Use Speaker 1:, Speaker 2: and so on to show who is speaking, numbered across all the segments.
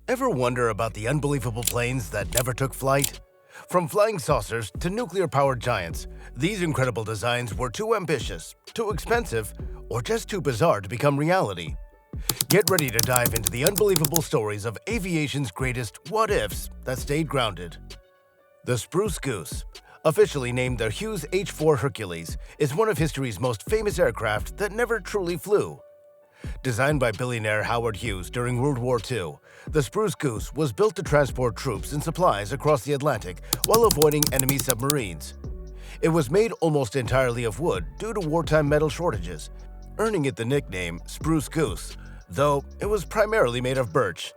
Speaker 1: Ever wonder about the unbelievable planes that never took flight? From flying saucers to nuclear-powered giants, these incredible designs were too ambitious, too expensive, or just too bizarre to become reality. Get ready to dive into the unbelievable stories of aviation's greatest what-ifs that stayed grounded. The Spruce Goose, officially named the Hughes H-4 Hercules, is one of history's most famous aircraft that never truly flew. Designed by billionaire Howard Hughes during World War II, the Spruce Goose was built to transport troops and supplies across the Atlantic while avoiding enemy submarines. It was made almost entirely of wood due to wartime metal shortages, earning it the nickname Spruce Goose, though it was primarily made of birch.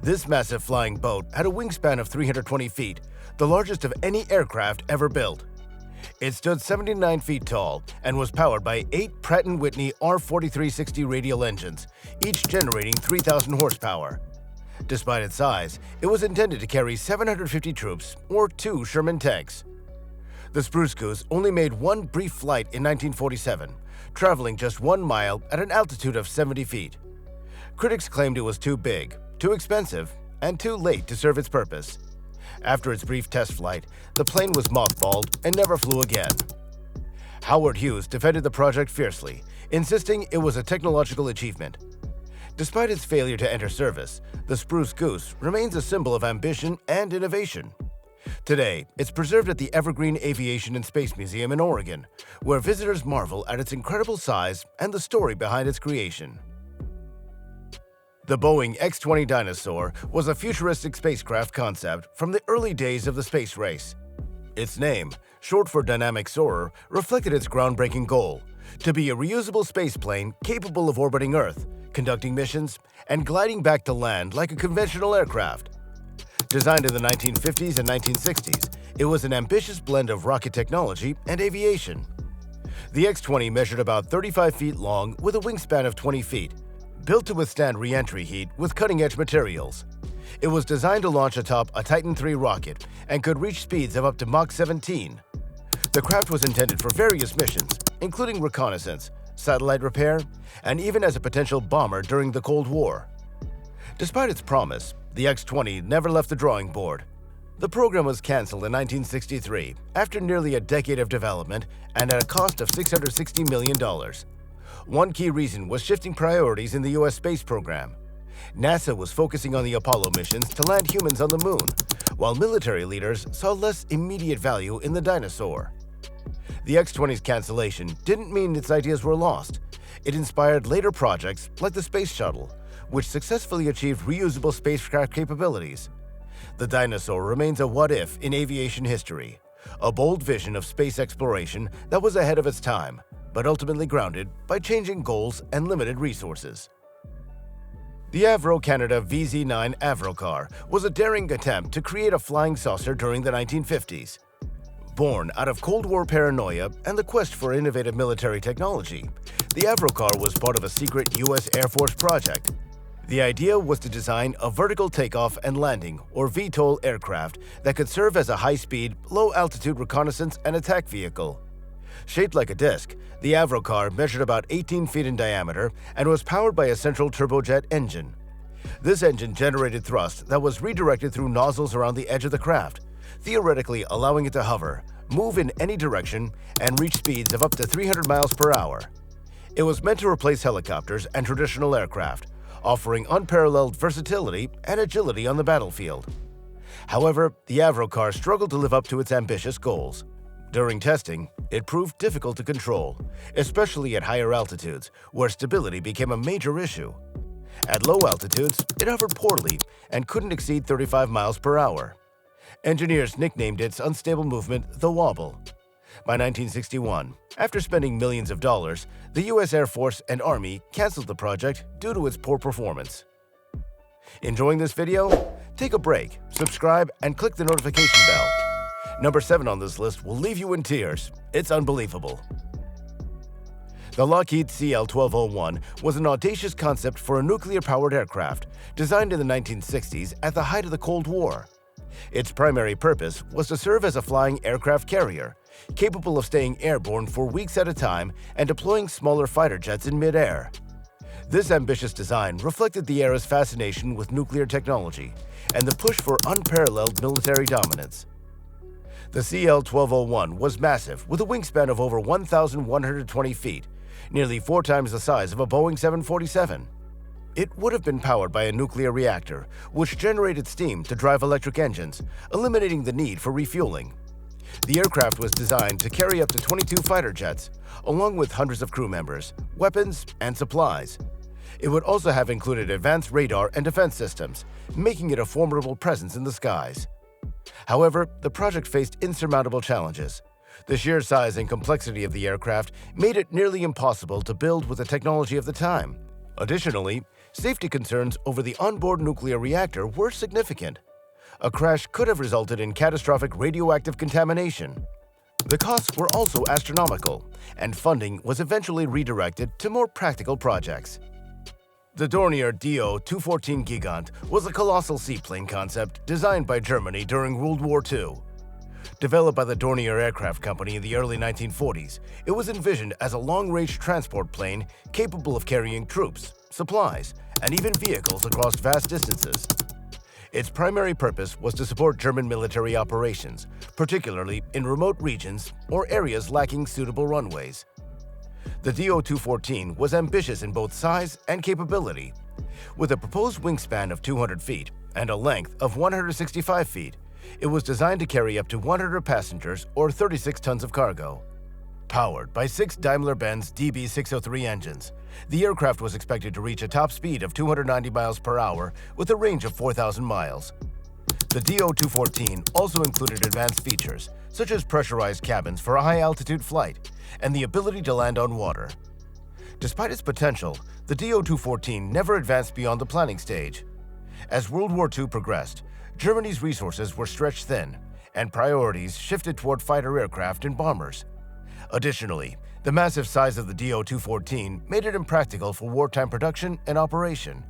Speaker 1: This massive flying boat had a wingspan of 320 feet, the largest of any aircraft ever built. It stood 79 feet tall and was powered by 8 Pratt & Whitney R4360 radial engines, each generating 3,000 horsepower. Despite its size, it was intended to carry 750 troops or 2 Sherman tanks. The Spruce Goose only made one brief flight in 1947, traveling just 1 mile at an altitude of 70 feet. Critics claimed it was too big, too expensive, and too late to serve its purpose. After its brief test flight, the plane was mothballed and never flew again. Howard Hughes defended the project fiercely, insisting it was a technological achievement. Despite its failure to enter service, the Spruce Goose remains a symbol of ambition and innovation. Today, it's preserved at the Evergreen Aviation and Space Museum in Oregon, where visitors marvel at its incredible size and the story behind its creation. The Boeing X20 dinosaur was a futuristic spacecraft concept from the early days of the space race. Its name, short for dynamic soarer, reflected its groundbreaking goal: to be a reusable spaceplane capable of orbiting Earth, conducting missions, and gliding back to land like a conventional aircraft. Designed in the 1950s and 1960s, it was an ambitious blend of rocket technology and aviation. The X20 measured about 35 feet long with a wingspan of 20 feet, built to withstand re-entry heat with cutting-edge materials. It was designed to launch atop a Titan III rocket and could reach speeds of up to Mach 17. The craft was intended for various missions, including reconnaissance, satellite repair, and even as a potential bomber during the Cold War. Despite its promise, the X-20 never left the drawing board. The program was canceled in 1963 after nearly a decade of development and at a cost of $660 million. One key reason was shifting priorities in the U.S. space program. NASA was focusing on the Apollo missions to land humans on the moon, while military leaders saw less immediate value in the dinosaur. The X-20's cancellation didn't mean its ideas were lost. It inspired later projects like the Space Shuttle, which successfully achieved reusable spacecraft capabilities. The dinosaur remains a what-if in aviation history, a bold vision of space exploration that was ahead of its time, but ultimately grounded by changing goals and limited resources. The Canada VZ9 Avrocar was a daring attempt to create a flying saucer during the 1950s. Born out of Cold War paranoia and the quest for innovative military technology, the Avrocar was part of a secret U.S. Air Force project. The idea was to design a vertical takeoff and landing, or VTOL, aircraft that could serve as a high-speed, low-altitude reconnaissance and attack vehicle. Shaped like a disc, the Avrocar measured about 18 feet in diameter and was powered by a central turbojet engine. This engine generated thrust that was redirected through nozzles around the edge of the craft, theoretically allowing it to hover, move in any direction, and reach speeds of up to 300 miles per hour. It was meant to replace helicopters and traditional aircraft, offering unparalleled versatility and agility on the battlefield. However, the Avrocar struggled to live up to its ambitious goals. During testing, it proved difficult to control, especially at higher altitudes, where stability became a major issue. At low altitudes, it hovered poorly and couldn't exceed 35 miles per hour. Engineers nicknamed its unstable movement the Wobble. By 1961, after spending millions of dollars, the U.S. Air Force and Army canceled the project due to its poor performance. Enjoying this video? Take a break, subscribe, and click the notification bell. Number 7 on this list will leave you in tears. It's unbelievable. The Lockheed CL-1201 was an audacious concept for a nuclear-powered aircraft designed in the 1960s at the height of the Cold War. Its primary purpose was to serve as a flying aircraft carrier, capable of staying airborne for weeks at a time and deploying smaller fighter jets in mid-air. This ambitious design reflected the era's fascination with nuclear technology and the push for unparalleled military dominance. The CL-1201 was massive, with a wingspan of over 1,120 feet, nearly 4 times the size of a Boeing 747. It would have been powered by a nuclear reactor, which generated steam to drive electric engines, eliminating the need for refueling. The aircraft was designed to carry up to 22 fighter jets, along with hundreds of crew members, weapons, and supplies. It would also have included advanced radar and defense systems, making it a formidable presence in the skies. However, the project faced insurmountable challenges. The sheer size and complexity of the aircraft made it nearly impossible to build with the technology of the time. Additionally, safety concerns over the onboard nuclear reactor were significant. A crash could have resulted in catastrophic radioactive contamination. The costs were also astronomical, and funding was eventually redirected to more practical projects. The Dornier Do-214 Gigant was a colossal seaplane concept designed by Germany during World War II. Developed by the Dornier Aircraft Company in the early 1940s, it was envisioned as a long-range transport plane capable of carrying troops, supplies, and even vehicles across vast distances. Its primary purpose was to support German military operations, particularly in remote regions or areas lacking suitable runways. The Do-214 was ambitious in both size and capability. With a proposed wingspan of 200 feet and a length of 165 feet, it was designed to carry up to 100 passengers or 36 tons of cargo. Powered by 6 Daimler-Benz DB603 engines, the aircraft was expected to reach a top speed of 290 miles per hour with a range of 4,000 miles. The Do-214 also included advanced features, such as pressurized cabins for a high-altitude flight and the ability to land on water. Despite its potential, the Do-214 never advanced beyond the planning stage. As World War II progressed, Germany's resources were stretched thin, and priorities shifted toward fighter aircraft and bombers. Additionally, the massive size of the Do-214 made it impractical for wartime production and operation.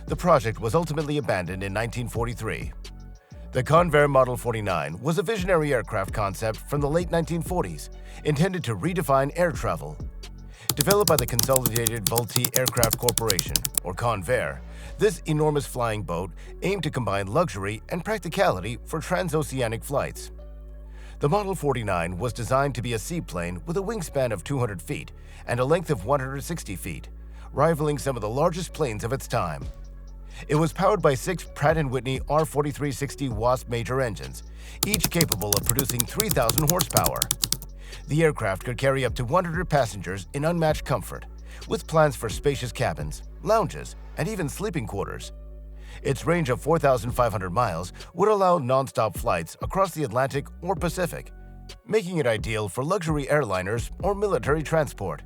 Speaker 1: The project was ultimately abandoned in 1943. The Conver Model 49 was a visionary aircraft concept from the late 1940s, intended to redefine air travel. Developed by the Consolidated Vultee Aircraft Corporation, or Conver, this enormous flying boat aimed to combine luxury and practicality for transoceanic flights. The Model 49 was designed to be a seaplane with a wingspan of 200 feet and a length of 160 feet, rivaling some of the largest planes of its time. It was powered by 6 Pratt & Whitney R4360 Wasp major engines, each capable of producing 3,000 horsepower. The aircraft could carry up to 100 passengers in unmatched comfort, with plans for spacious cabins, lounges, and even sleeping quarters. Its range of 4,500 miles would allow non-stop flights across the Atlantic or Pacific, making it ideal for luxury airliners or military transport.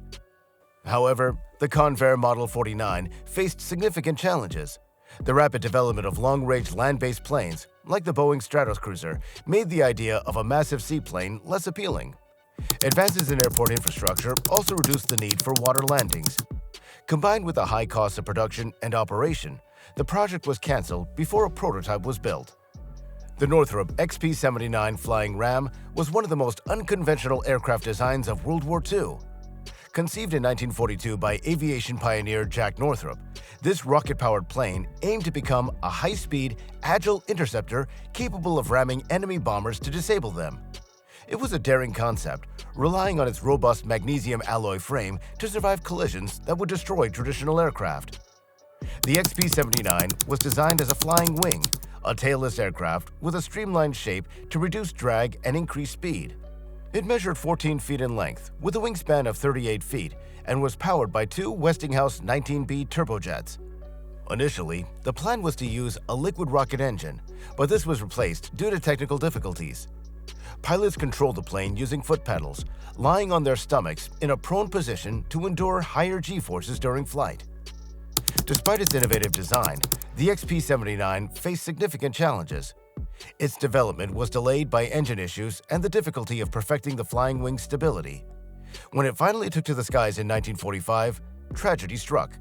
Speaker 1: However, the Conver Model 49 faced significant challenges. The rapid development of long-range land-based planes, like the Boeing Stratocruiser, made the idea of a massive seaplane less appealing. Advances in airport infrastructure also reduced the need for water landings. Combined with the high cost of production and operation, the project was cancelled before a prototype was built. The Northrup XP79 flying ram was one of the most unconventional aircraft designs of World War II. Conceived in 1942 by aviation pioneer Jack Northrup, this rocket-powered plane aimed to become a high-speed, agile interceptor capable of ramming enemy bombers to disable them. It was a daring concept, relying on its robust magnesium alloy frame to survive collisions that would destroy traditional aircraft. The XP79 was designed as a flying wing, a tailless aircraft with a streamlined shape to reduce drag and increase speed. It measured 14 feet in length, with a wingspan of 38 feet, and was powered by 2 Westinghouse 19B turbojets. Initially, the plan was to use a liquid rocket engine, but this was replaced due to technical difficulties. Pilots controlled the plane using foot pedals, lying on their stomachs in a prone position to endure higher G-forces during flight. Despite its innovative design, the XP79 faced significant challenges. Its development was delayed by engine issues and the difficulty of perfecting the flying wing's stability. When it finally took to the skies in 1945, tragedy struck.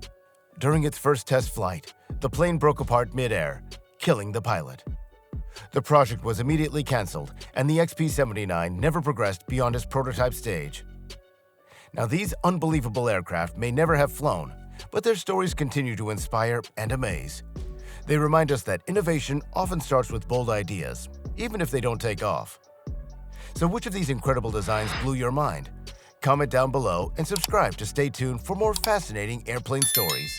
Speaker 1: During its first test flight, the plane broke apart mid-air, killing the pilot. The project was immediately cancelled, and the XP79 never progressed beyond its prototype stage. Now, these unbelievable aircraft may never have flown, but their stories continue to inspire and amaze. They remind us that innovation often starts with bold ideas, even if they don't take off. So which of these incredible designs blew your mind? Comment down below and subscribe to stay tuned for more fascinating airplane stories.